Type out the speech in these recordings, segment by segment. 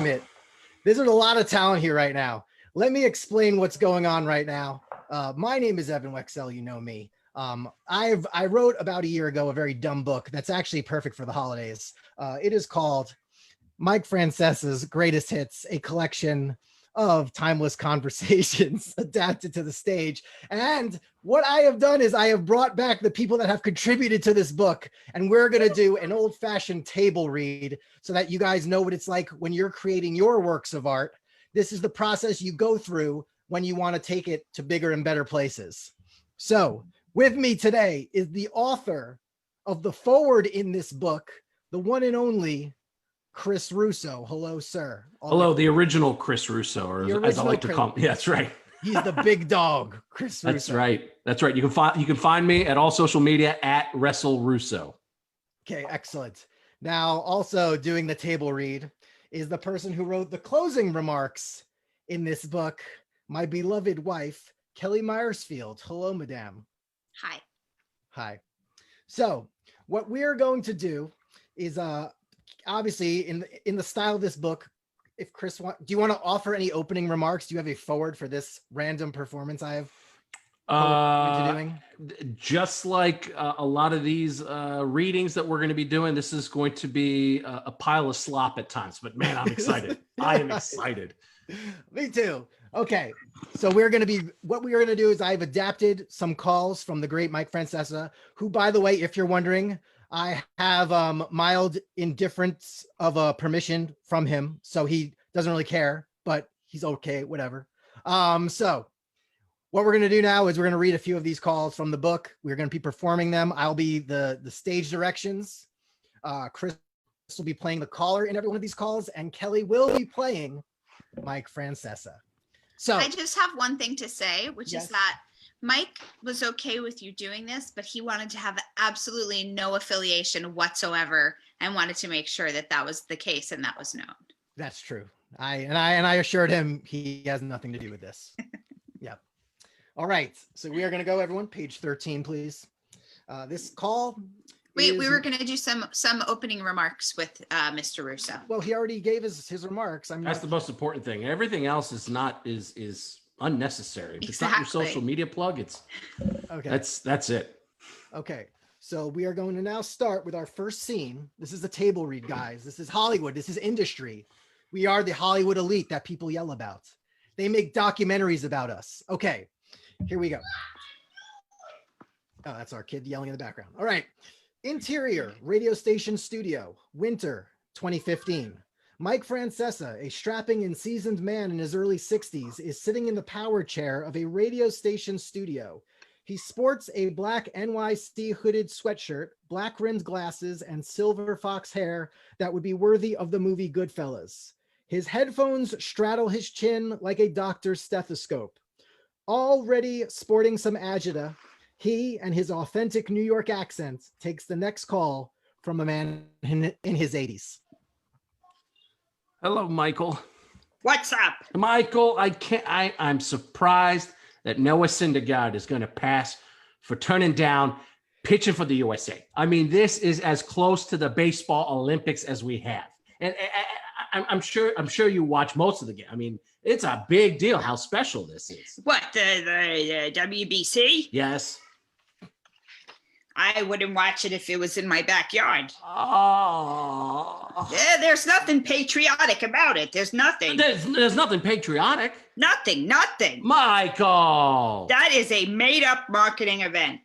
it. There's a lot of talent here right now. Let me explain what's going on right now. My name is Evan Wecksell. You know me. I wrote about a year ago a very dumb book that's actually perfect for the holidays. It is called Mike Francesa's Greatest Hits, a collection of timeless conversations adapted to the stage. And what I have done is I have brought back the people that have contributed to this book, and we're going to do an old-fashioned table read so that you guys know what it's like when you're creating your works of art. This is the process you go through when you want to take it to bigger and better places. So with me today is the author of the foreword in this book, the one and only Chris Russo. Hello, sir. Hello, the original Chris Russo, or as I like to call him. Yeah, that's right. He's the big dog, Chris Russo. That's right. That's right. You can find me at all social media at Wrestle Russo. Okay, excellent. Now, also doing the table read is the person who wrote the closing remarks in this book, my beloved wife, Kelly Meyersfield. Hello, madame. Hi. Hi. So what we're going to do is obviously in the style of this book, if Chris do you want to offer any opening remarks? Do you have a forward for this random performance I have doing? Just like a lot of these readings that we're going to be doing, this is going to be a pile of slop at times, but man, I'm excited. I am excited. Me too. Okay. So what we're going to do is I've adapted some calls from the great Mike Francesa, who, by the way, if you're wondering, I have mild indifference of permission from him. So he doesn't really care, but he's okay, whatever. So what we're going to do now is we're going to read a few of these calls from the book. We're going to be performing them. I'll be the stage directions. Chris will be playing the caller in every one of these calls, and Kelly will be playing Mike Francesa. So I just have one thing to say, which is that Mike was okay with you doing this, but he wanted to have absolutely no affiliation whatsoever and wanted to make sure that that was the case and that was known. That's true. I assured him he has nothing to do with this. Yeah. All right. So we are going to go, everyone. Page 13, please. This call. Wait, we were going to do some opening remarks with Mr. Russo. Well, he already gave his remarks. That's the most important thing. Everything else is not is unnecessary. If it's not your social media plug, it's okay. That's it. Okay. So we are going to now start with our first scene. This is a table read, guys. This is Hollywood. This is industry. We are the Hollywood elite that people yell about. They make documentaries about us. Okay. Here we go. Oh, that's our kid yelling in the background. All right. Interior, radio station studio, winter 2015. Mike Francesa, a strapping and seasoned man in his early 60s, is sitting in the power chair of a radio station studio. He sports a black NYC hooded sweatshirt, black rimmed glasses, and silver fox hair that would be worthy of the movie Goodfellas. His headphones straddle his chin like a doctor's stethoscope. Already sporting some agita, he and his authentic New York accent takes the next call from a man in his 80s. Hello, Michael. What's up? Michael, I'm surprised that Noah Syndergaard is going to pass for turning down pitching for the USA. I mean, this is as close to the baseball Olympics as we have. And I'm sure you watch most of the game. I mean, it's a big deal how special this is. What, the WBC? Yes. I wouldn't watch it if it was in my backyard. Oh. Yeah, there's nothing patriotic about it. There's nothing. There's nothing patriotic. Nothing. Michael. That is a made-up marketing event.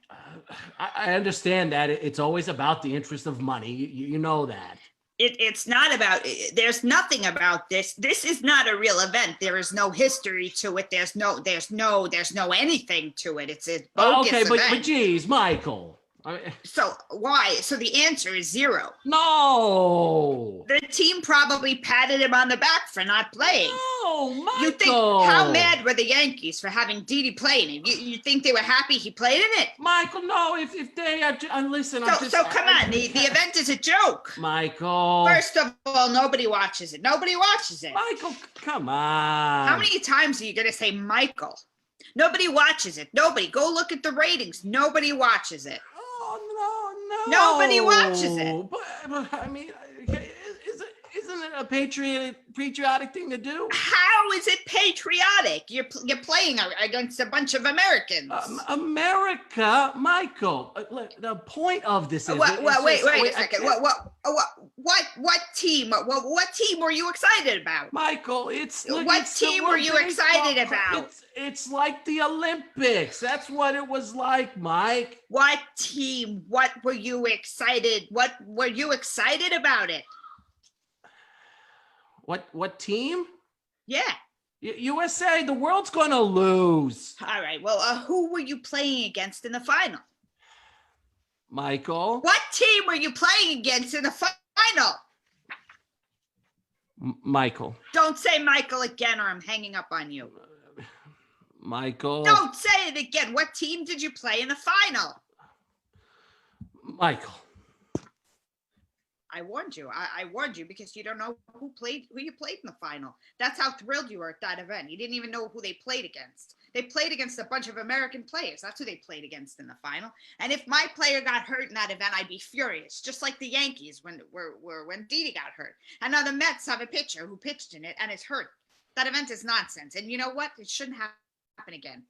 I understand that. It's always about the interest of money. You know that. It's not about, there's nothing about this. This is not a real event. There is no history to it. There's no anything to it. It's a bogus event. But geez, Michael. So why? So the answer is 0. No. The team probably patted him on the back for not playing. No, Michael. You think, how mad were the Yankees for having Didi playing him? You think they were happy he played in it? Michael, no. If they listen. So come on. The event is a joke. Michael. First of all, nobody watches it. Michael, come on. How many times are you going to say Michael? Nobody watches it. Nobody. Go look at the ratings. Nobody watches it. Oh, no. Nobody watches it. But I mean, is it Isn't it a patriotic thing to do? How is it patriotic? You're playing against a bunch of Americans. America, Michael. Look, the point of this is. Wait a second. What team? What team were you excited about? Michael, what team were you excited about? It's like the Olympics. That's what it was like, Mike. What team? What were you excited? What were you excited about it? What team? Yeah. USA. The world's gonna lose. All right. Well, who were you playing against in the final? Michael. What team were you playing against in the final? Michael. Don't say Michael again, or I'm hanging up on you. Michael. Don't say it again. What team did you play in the final? Michael. I warned you. I warned you because you don't know who you played in the final. That's how thrilled you were at that event. You didn't even know who they played against. They played against a bunch of American players. That's who they played against in the final. And if my player got hurt in that event, I'd be furious, just like the Yankees when Didi got hurt. And now the Mets have a pitcher who pitched in it and is hurt. That event is nonsense. And you know what? It shouldn't happen again.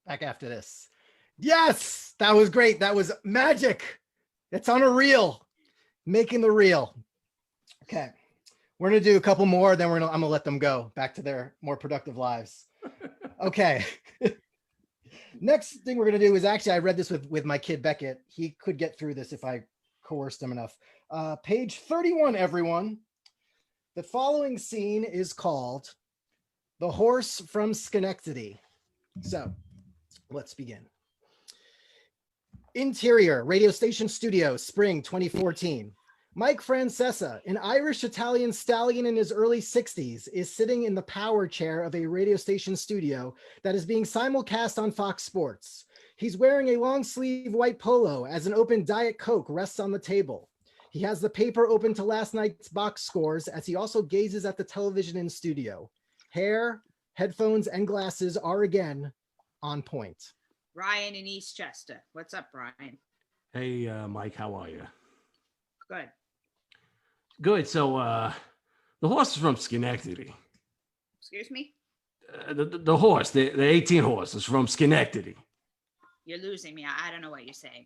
Back after this. Yes, that was great. That was magic. It's on a reel. Making the reel. Okay. We're going to do a couple more, then I'm going to let them go back to their more productive lives. Okay. Next thing we're going to do is actually, I read this with my kid, Beckett. He could get through this if I coerced him enough. Page 31, everyone. The following scene is called The Horse from Schenectady. So let's begin. Interior, radio station studio, spring 2014. Mike Francesa, an Irish-Italian stallion in his early 60s, is sitting in the power chair of a radio station studio that is being simulcast on Fox Sports. He's wearing a long-sleeve white polo as an open Diet Coke rests on the table. He has the paper open to last night's box scores as he also gazes at the television in studio. Hair, headphones, and glasses are again on point. Ryan in Eastchester. What's up, Ryan? Hey, Mike, how are you? Good. Good. So, the horse is from Schenectady. Excuse me? The horse, the 18 horse is from Schenectady. You're losing me. I don't know what you're saying.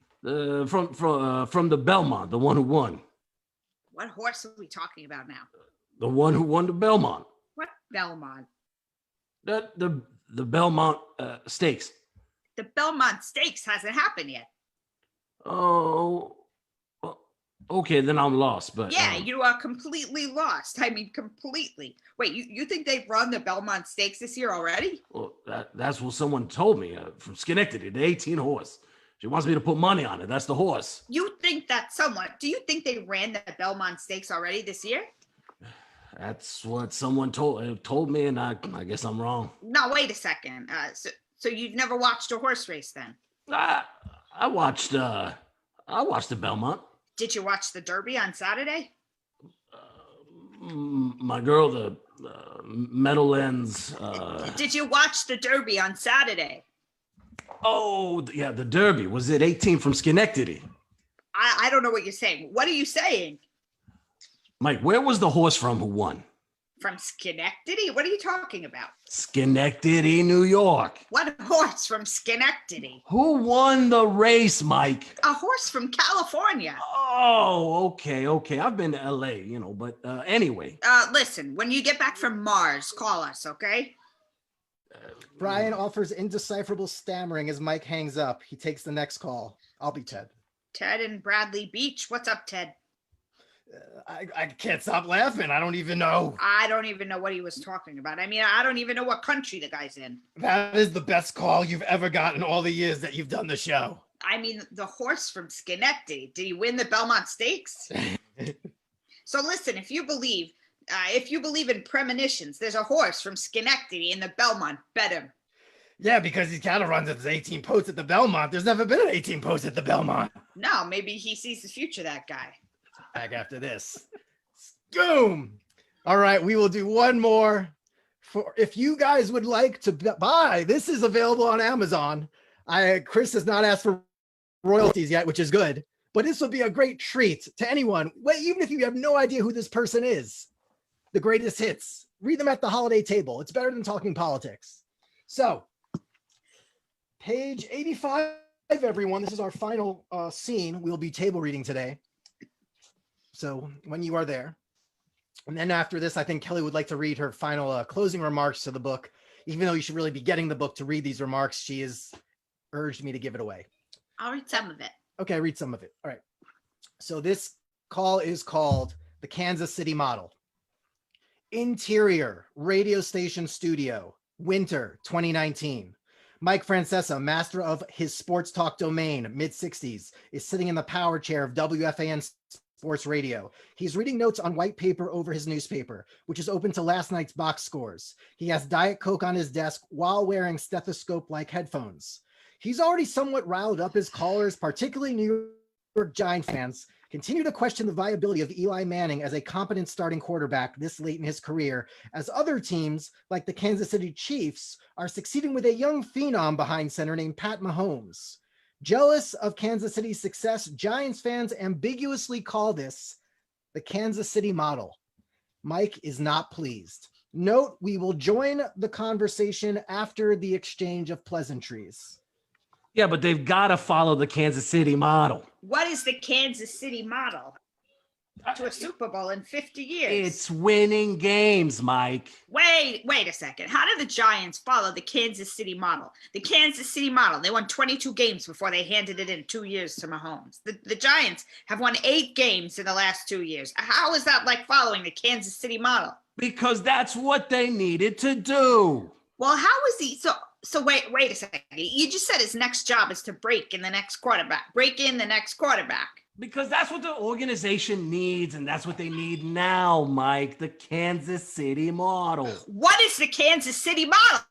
From the Belmont, the one who won. What horse are we talking about now? The one who won the Belmont. What Belmont? The Belmont Stakes. The Belmont Stakes hasn't happened yet. Oh, okay, then I'm lost. But yeah, you are completely lost. I mean, completely. Wait, you think they've run the Belmont Stakes this year already? Well, that's what someone told me from Schenectady, the 18 horse. She wants me to put money on it. That's the horse. You think that someone? Do you think they ran the Belmont Stakes already this year? That's what someone told me, and I guess I'm wrong. No, wait a second. So you've never watched a horse race then? I watched the Belmont. Did you watch the Derby on Saturday? My girl, the Meadowlands. Did you watch the Derby on Saturday? Oh, yeah, the Derby. Was it 18 from Schenectady? I don't know what you're saying. What are you saying? Mike, where was the horse from who won? From Schenectady? What are you talking about? Schenectady, New York. What horse from Schenectady? Who won the race, Mike? A horse from California. Oh, okay. I've been to LA, but anyway. Listen, when you get back from Mars, call us, okay? Brian offers indecipherable stammering as Mike hangs up. He takes the next call. I'll be Ted. Ted and Bradley Beach. What's up, Ted? I can't stop laughing. I don't even know. I don't even know what he was talking about. I mean, I don't even know what country the guy's in. That is the best call you've ever gotten all the years that you've done the show. I mean, the horse from Schenectady. Did he win the Belmont Stakes? So listen, if you believe in premonitions, there's a horse from Schenectady in the Belmont. Bet him. Yeah, because he kind of runs at his 18 posts at the Belmont. There's never been an 18 post at the Belmont. No, maybe he sees the future, that guy. Back after this. Boom. All right, we will do one more. For if you guys would like to buy, this is available on Amazon. Chris has not asked for royalties yet, which is good. But this will be a great treat to anyone, even if you have no idea who this person is. the greatest hits. Read them at the holiday table. It's better than talking politics. So, page 85, everyone. This is our final scene. We'll be table reading today. So, when you are there. And then after this, I think Kelly would like to read her final closing remarks to the book. Even though you should really be getting the book to read these remarks, she has urged me to give it away. I'll read some of it. Okay, read some of it. All right. So this call is called the Kansas City Model. Interior radio station studio, winter 2019. Mike Francesa, master of his sports talk domain, mid-60s, is sitting in the power chair of WFAN Sports Radio. He's reading notes on white paper over his newspaper, which is open to last night's box scores. He has Diet Coke on his desk while wearing stethoscope-like headphones. He's already somewhat riled up his callers, particularly New York Giants fans, continue to question the viability of Eli Manning as a competent starting quarterback this late in his career, as other teams, like the Kansas City Chiefs, are succeeding with a young phenom behind center named Pat Mahomes. Jealous of Kansas City's success, Giants fans ambiguously call this the Kansas City Model. Mike is not pleased. Note, we will join the conversation after the exchange of pleasantries. Yeah, but they've got to follow the Kansas City model. What is the Kansas City model? To a Super Bowl in 50 years. It's winning games, Mike. Wait a second. How did the Giants follow the Kansas City model? The Kansas City model, they won 22 games before they handed it in 2 years to Mahomes. The Giants have won 8 games in the last 2 years. How is that like following the Kansas City model? Because that's what they needed to do. Well, how is he? So wait a second. You just said his next job is to break in the next quarterback. Because that's what the organization needs, and that's what they need now, Mike, the Kansas City model. What is the Kansas City model?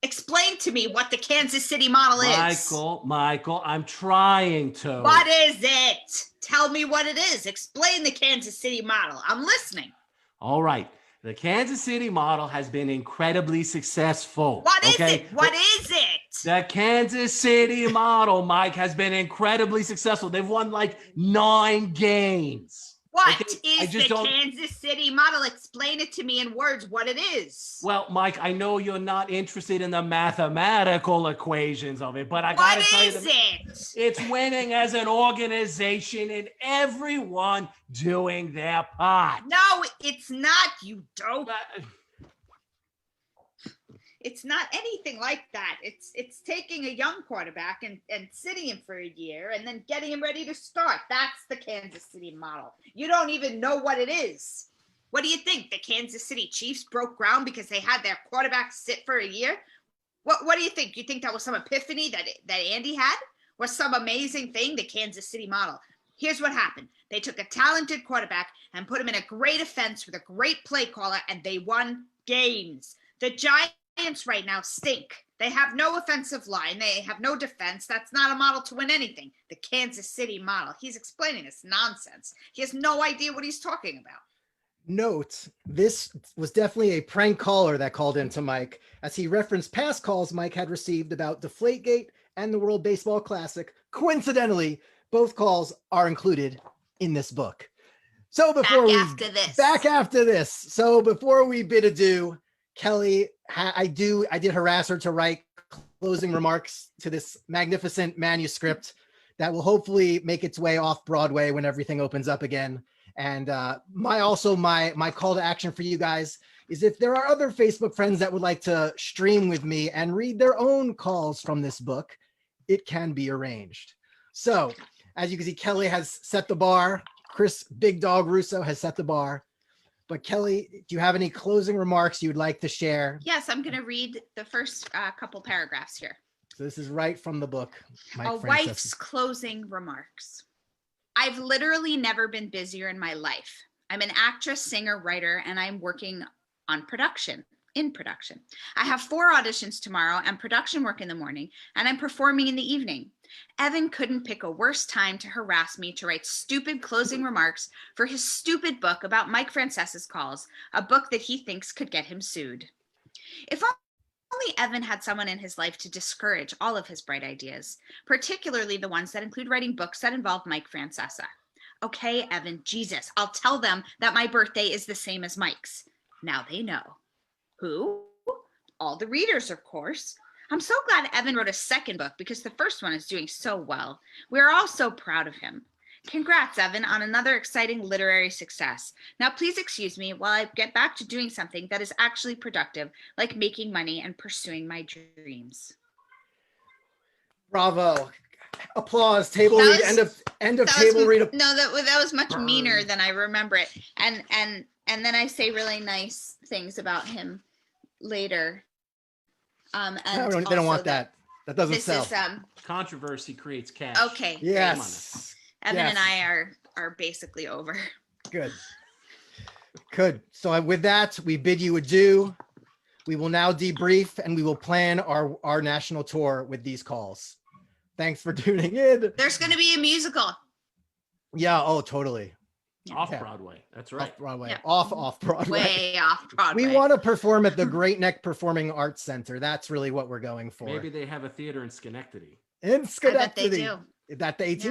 Explain to me what the Kansas City model is. Michael, I'm trying to. What is it? Tell me what it is. Explain the Kansas City model. I'm listening. All right. The Kansas City model has been incredibly successful. What is it? What is it? The Kansas City model, Mike, has been incredibly successful. They've won like 9 games. What is the Kansas City model? Explain it to me in words what it is. Well, Mike, I know you're not interested in the mathematical equations of it, but I got to tell you, what is it? It's winning as an organization and everyone doing their part. No, it's not, you dope. It's not anything like that. It's taking a young quarterback and sitting him for a year and then getting him ready to start. That's the Kansas City model. You don't even know what it is. What do you think? The Kansas City Chiefs broke ground because they had their quarterback sit for a year? What do you think? You think that was some epiphany that Andy had? Or some amazing thing? The Kansas City model. Here's what happened. They took a talented quarterback and put him in a great offense with a great play caller, and they won games. The Giants right now stink. They have no offensive line. They have no defense. That's not a model to win anything. The Kansas City model. He's explaining this nonsense. He has no idea what he's talking about. Note, this was definitely a prank caller that called into Mike, as he referenced past calls Mike had received about Deflategate and the World Baseball Classic. Coincidentally, both calls are included in this book. So back after this. So before we bid adieu, Kelly, I did harass her to write closing remarks to this magnificent manuscript that will hopefully make its way off Broadway when everything opens up again. And my call to action for you guys is, if there are other Facebook friends that would like to stream with me and read their own calls from this book, it can be arranged. So as you can see, Kelly has set the bar. Chris Big Dog Russo has set the bar. But Kelly, do you have any closing remarks you'd like to share? Yes, I'm going to read the first couple paragraphs here. So this is right from the book. Wife's closing remarks. I've literally never been busier in my life. I'm an actress, singer, writer, and I'm working on in production. I have 4 auditions tomorrow and production work in the morning, and I'm performing in the evening. Evan couldn't pick a worse time to harass me to write stupid closing remarks for his stupid book about Mike Francesa's calls, a book that he thinks could get him sued. If only Evan had someone in his life to discourage all of his bright ideas, particularly the ones that include writing books that involve Mike Francesa. Okay, Evan, Jesus, I'll tell them that my birthday is the same as Mike's. Now they know. Who? All the readers, of course. I'm so glad Evan wrote a second book because the first one is doing so well. We're all so proud of him. Congrats, Evan, on another exciting literary success. Now, please excuse me while I get back to doing something that is actually productive, like making money and pursuing my dreams. Bravo. Applause. Table That read. was- End of That table was, read. no, that was much meaner than I remember it. And then I say really nice things about him later. And No, they don't also want that. That doesn't This sell. is Controversy creates cash. okay. Yes. Evan Yes. and I are basically over. Good. Good. So with that, we bid you adieu. We will now debrief and we will plan our national tour with these calls. Thanks for tuning in. There's going to be a musical. Yeah. Oh, totally. Off Broadway. That's right. Off Broadway. Yeah. Off Broadway. Way off Broadway. We want to perform at the Great Neck Performing Arts Center. That's really what we're going for. Maybe they have a theater in Schenectady. In I Schenectady. bet they do. That they do.